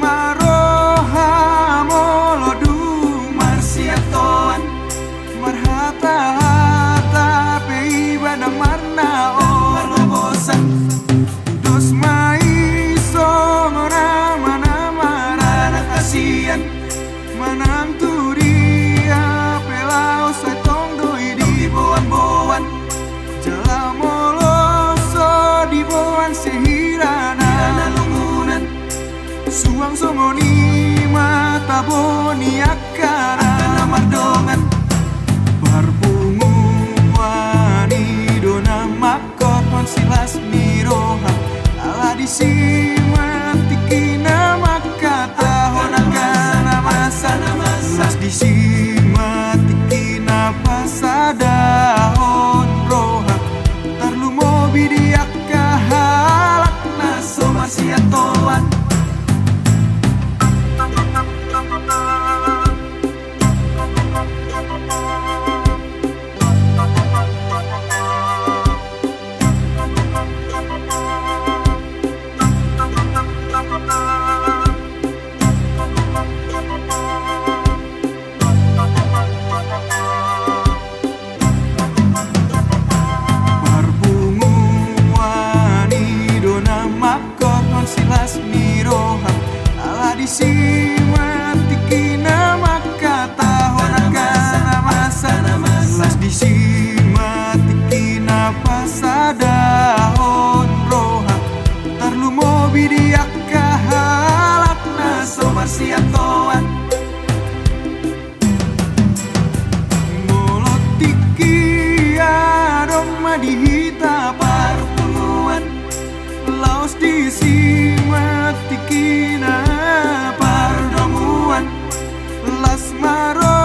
maroha molodu marsiatoan marhata-hata peiba na marna olobosan dos mai songora mana marana kasian manang turia pelau sai tong doi di boan-boan jala moloso di boan sehirana lumunan suang songoni mata boni akara mardongan barbungu wani dona makot silas miroha ala disimatikina makata honakana masana mas disimatikina pasada hon roha tarlu mobi diakka halak naso marsiatoan silas miroha ala disimatikina makata honakana masana las disimatikina pasada hon roha tarlu mobi diakka halak naso marsiatoan molotiki adong madihita parpunguan laos disimatikina pardomuan las maro